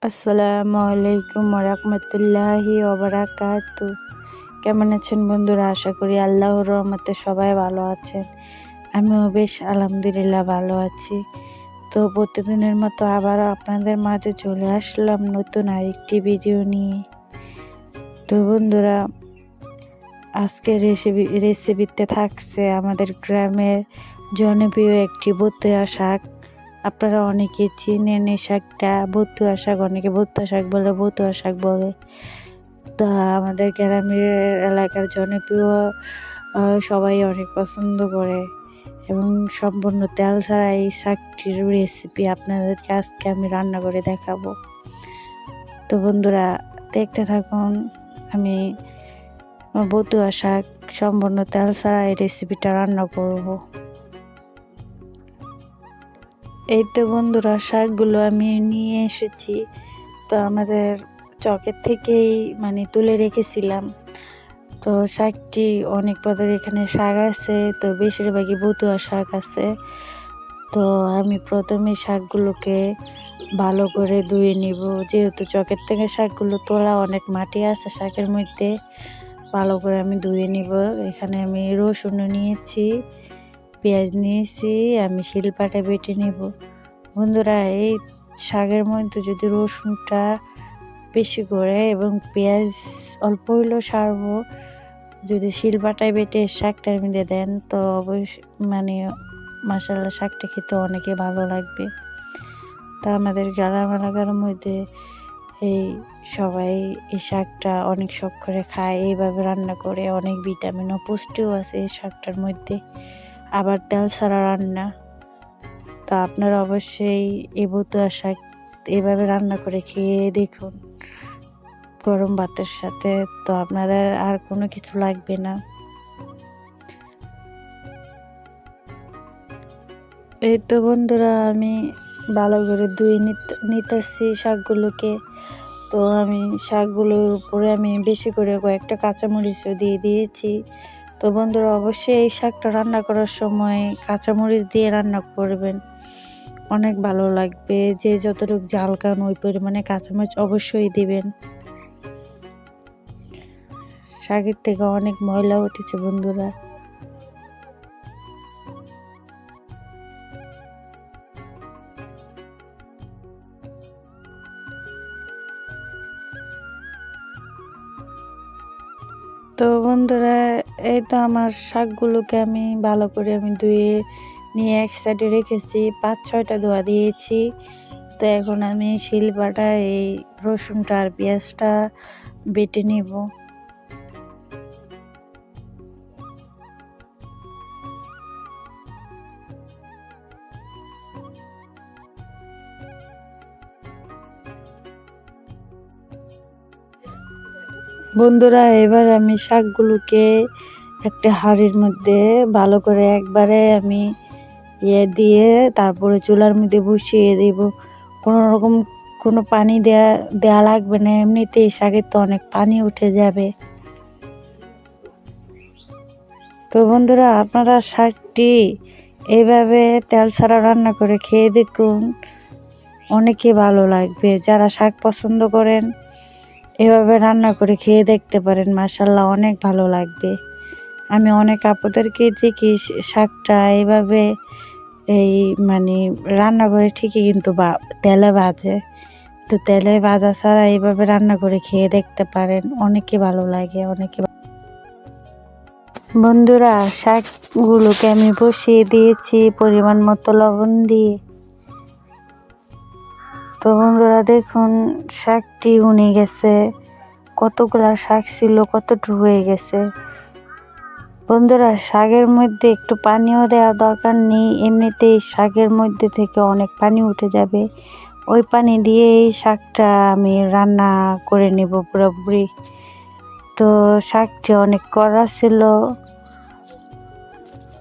আসসালামু আলাইকুম ওয়া বারাকাতু। কেমন আছেন বন্ধুরা? আশা করি আল্লাহর রহমতে সবাই ভালো আছেন। আমিও বেশ আলহামদুলিল্লাহ ভালো আছি। তো প্রতিদিনের মতো আবারও আপনাদের মাঝে চলে আসলাম নতুন আরেকটি ভিডিও নিয়ে। তো বন্ধুরা, আজকে রেসিপিতে থাকছে আমাদের গ্রামের জনপ্রিয় একটি বতুয়া শাক। আপনারা অনেকে চিনেন এই শাকটা। বতুয়া শাক, অনেকে ভুট্টা শাক বলে, বতুয়া শাক বলে। তা আমাদের গ্রামের এলাকার জনপ্রিয়, সবাই অনেক পছন্দ করে এবং সম্পূর্ণ তেল ছাড়া এই শাকটির রেসিপি আপনাদেরকে আজকে আমি রান্না করে দেখাবো। তো বন্ধুরা, দেখতে থাকুন। আমি বতুয়া শাক সম্পূর্ণ তেল ছাড়া এই রেসিপিটা রান্না করব। এই তো বন্ধুরা, শাকগুলো আমি নিয়ে এসেছি। তো আমাদের চকের থেকেই তুলে রেখেছিলাম। তো শাকটি অনেক পদের এখানে শাক আছে, তো বেশিরভাগই বতুয়া শাক আছে। তো আমি প্রথমে শাকগুলোকে ভালো করে ধুয়ে নিব, যেহেতু চকের থেকে শাকগুলো তোলা, অনেক মাটি আছে শাকের মধ্যে। ভালো করে আমি ধুয়ে নিব। এখানে আমি রসুনও নিয়েছি, পেঁয়াজ নিয়েছি, আমি শিলপাটা বেটে নিব। বন্ধুরা, এই শাকের মধ্যে যদি রসুনটা বেশি করে এবং পেঁয়াজ অল্প হইলেও সারবো, যদি শিলপাটায় বেটে শাকটার মধ্যে দেন তো অবশ্যই মাশাআল্লাহ শাকটা খেতে অনেকে ভালো লাগবে। তা আমাদের গ্রাম এলাকার মধ্যে সবাই এই শাকটা অনেক শখ করে খায়। এইভাবে রান্না করে অনেক ভিটামিন ও পুষ্টিও আছে এই শাকটার মধ্যে, আবার তেল ছাড়া রান্না। তো আপনারা অবশ্যই এই বতুয়া শাক এভাবে রান্না করে খেয়ে দেখুন গরম ভাতের সাথে। তো আপনাদের আর কোনো কিছু লাগবে না। এই তো বন্ধুরা, আমি ভালো করে ধুয়ে নিতেছি শাকগুলোকে। তো আমি শাকগুলোর উপরে আমি বেশি করে কয়েকটা কাঁচামরিচও দিয়ে দিয়েছি। তো বন্ধুরা, অবশ্যই এই শাকটা রান্না করার সময় কাঁচামরিচ দিয়ে রান্না করবেন, অনেক ভালো লাগবে। যে যতটুকু ঝাল খান ওই পরিমাণে কাঁচামরিচ অবশ্যই দিবেন। শাকের থেকে অনেক ময়লা উঠেছে বন্ধুরা। তো বন্ধুরা, এই তো আমার শাকগুলোকে আমি ভালো করে ধুয়ে নিয়ে এক সাইডে রেখেছি। 5-6টা ধোয়া দিয়েছি। তো এখন আমি শিলপাটায় এই রসুনটা আর পেঁয়াজটা বেটে নিব। বন্ধুরা, এবার আমি শাকগুলোকে একটা হাঁড়ির মধ্যে ভালো করে একবারে আমি দিয়ে তারপরে চুলার মধ্যে বসিয়ে দেব। কোনো পানি দেয়া লাগবে না, এমনিতেই শাকের তো অনেক পানি উঠে যাবে। তো বন্ধুরা, আপনারা শাকটি এইভাবে তেল ছাড়া রান্না করে খেয়ে দেখুন, অনেকে ভালো লাগবে। যারা শাক পছন্দ করেন এভাবে রান্না করে খেয়ে দেখতে পারেন, মাশাআল্লাহ অনেক ভালো লাগবে। আমি অনেক আপুদেরকে দেখি শাকটা এইভাবে এই রান্না করে ঠিকই, কিন্তু তেলে ভাজে। তো তেলে ভাজা ছাড়া এইভাবে রান্না করে খেয়ে দেখতে পারেন, অনেকে ভালো লাগে। বন্ধুরা, শাকগুলোকে আমি বসিয়ে দিয়েছি পরিমাণ মতো লবণ দিয়ে। তো বন্ধুরা দেখুন, শাকটি উনে গেছে। কতগুলা শাক ছিল, কতটুকু হয়ে গেছে। বন্ধুরা, শাকের মধ্যে একটু পানিও দেওয়ার দরকার নেই, এমনিতেই শাকের মধ্যে থেকে অনেক পানি উঠে যাবে। ওই পানি দিয়ে এই শাকটা আমি রান্না করে নেব পুরোপুরি। তো শাকটি অনেক কড়া ছিল,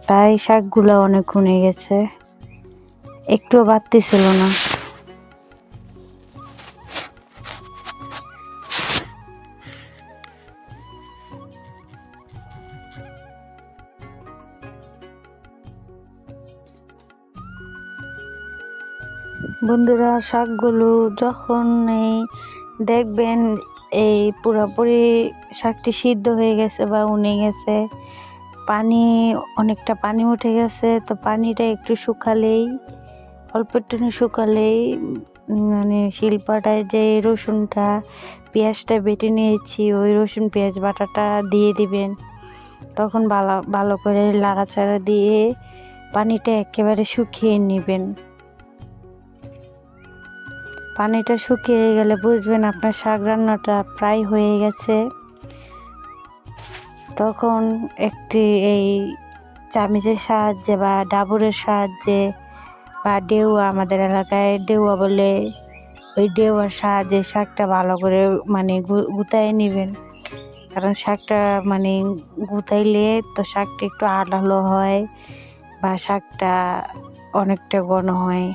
তাই শাকগুলো অনেক উনে গেছে, একটু বাড়তি ছিল না। বন্ধুরা, শাকগুলো যখন এই দেখবেন এই পুরোপুরি শাকটি সিদ্ধ হয়ে গেছে বা উনে গেছে, পানি অনেকটা পানি উঠে গেছে, তো পানিটা একটু শুকালেই, অল্প একটু শুকালেই মানে শিলপাটায় যে রসুনটা পেঁয়াজটা বেটে নিয়েছি ওই রসুন পেঁয়াজ বাটাটা দিয়ে দিবেন। তখন ভালো ভালো করে নাড়াচাড়া দিয়ে পানিটা একেবারে শুকিয়ে নেবেন। পানিটা শুকিয়ে গেলে বুঝবেন আপনার শাক রান্নাটা প্রায় হয়ে গেছে। তখন একটি এই চামচের সাহায্যে বা ডাবরের সাহায্যে বা ডেউয়া, আমাদের এলাকায় ডেউয়া বলে, ওই ডেউয়ার সাহায্যে শাকটা ভালো করে মানে গুতায় নেবেন। কারণ শাকটা মানে গুতাইলে তো শাকটা একটু আঠালো হয় বা শাকটা অনেকটা ঘন হয়।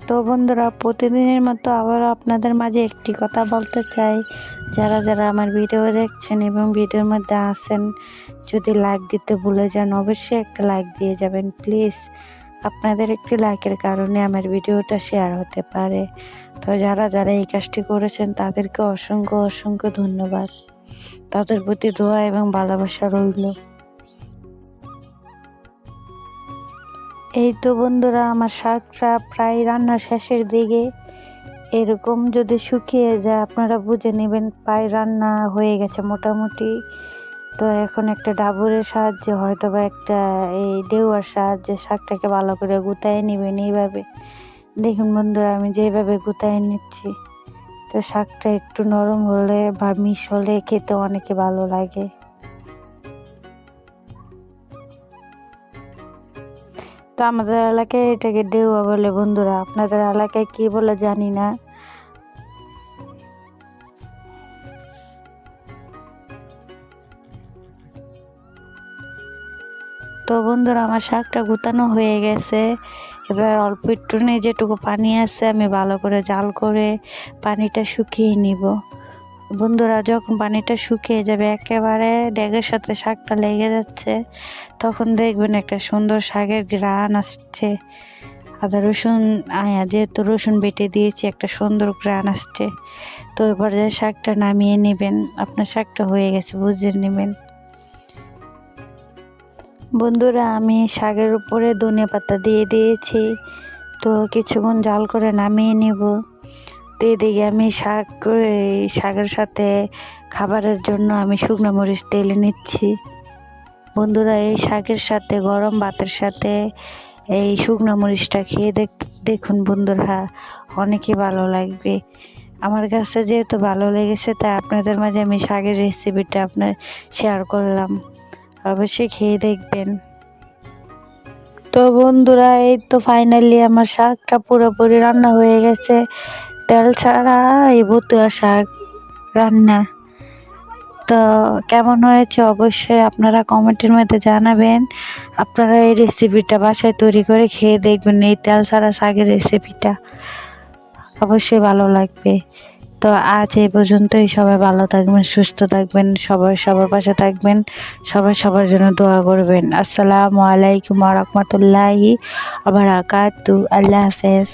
তো বন্ধুরা, প্রতিদিনের মতো আবারও আপনাদের মাঝে একটি কথা বলতে চাই, যারা যারা আমার ভিডিও দেখছেন এবং ভিডিওর মধ্যে আছেন, যদি লাইক দিতে ভুলে যান অবশ্যই একটা লাইক দিয়ে যাবেন প্লিজ। আপনাদের একটি লাইকের কারণে আমার ভিডিওটা শেয়ার হতে পারে। তো যারা যারা এই কাজটি করেছেন তাদেরকে অসংখ্য অসংখ্য ধন্যবাদ। তাদের প্রতি দোয়া এবং ভালোবাসা রইল। এই তো বন্ধুরা, আমার শাকটা প্রায় রান্নার শেষের দিকে। এরকম যদি শুকিয়ে যায় আপনারা বুঝে নেবেন প্রায় রান্না হয়ে গেছে মোটামুটি। তো এখন একটা ডাবরের সাহায্যে হয়তো বা একটা এই ডেউয়ার সাহায্যে শাকটাকে ভালো করে গুতায় নেবেন। এইভাবে দেখুন বন্ধুরা, আমি যেভাবে গুতায় নিচ্ছি, তো শাকটা একটু নরম হলে বা মিশ হলে খেতে অনেকে ভালো লাগে। তো আমাদের এলাকায় এটাকে ডেউয়া বলে বন্ধুরা, আপনাদের এলাকায় কি বলে জানি না। তো বন্ধুরা, আমার শাকটা গুতানো হয়ে গেছে। এবার অল্প একটু নিয়ে যেটুকু পানি আছে আমি ভালো করে জাল করে পানিটা শুকিয়ে নিব। বন্ধুরা, যখন পানিটা শুকিয়ে যাবে একেবারে ডেগের সাথে শাকটা লেগে যাচ্ছে, তখন দেখবেন একটা সুন্দর শাকের ঘ্রাণ আসছে। আদা রসুন যেহেতু রসুন বেটে দিয়েছি, একটা সুন্দর ঘ্রাণ আসছে। তো এবার যে শাকটা নামিয়ে নেবেন, আপনার শাকটা হয়ে গেছে বুঝে নেবেন। বন্ধুরা, আমি শাকের উপরে ধনিয়া পাতা দিয়ে দিয়েছি। তো কিছুক্ষণ জাল করে নামিয়ে নিব। তো এদিকে আমি শাকের সাথে খাবারের জন্য আমি শুকনো মরিচ ঢেলে নিচ্ছি। বন্ধুরা, এই শাকের সাথে গরম ভাতের সাথে এই শুকনো মরিচটা খেয়ে দেখুন বন্ধুরা, অনেকই ভালো লাগবে। আমার কাছে যেহেতু ভালো লেগেছে তাই আপনাদের মাঝে আমি শাকের রেসিপিটা আপনার শেয়ার করলাম। অবশ্যই খেয়ে দেখবেন। তো বন্ধুরা, এই তো ফাইনালি আমার শাকটা পুরোপুরি রান্না হয়ে গেছে। তেল ছাড়া এই বতুয়া শাক রান্না। তো কেমন হয়েছে অবশ্যই আপনারা কমেন্টের মধ্যে জানাবেন। আপনারা এই রেসিপিটা বাসায় তৈরি করে খেয়ে দেখবেন, এই তেল ছাড়া শাকের রেসিপিটা অবশ্যই ভালো লাগবে। তো আজ এই পর্যন্তই। সবাই ভালো থাকবেন, সুস্থ থাকবেন, সবাই সবার পাশে থাকবেন, সবাই সবার জন্য দোয়া করবেন। আসসালামু আলাইকুম ওয়া রাহমাতুল্লাহি ওয়া বারাকাতুহু। আল্লাহ হাফেজ।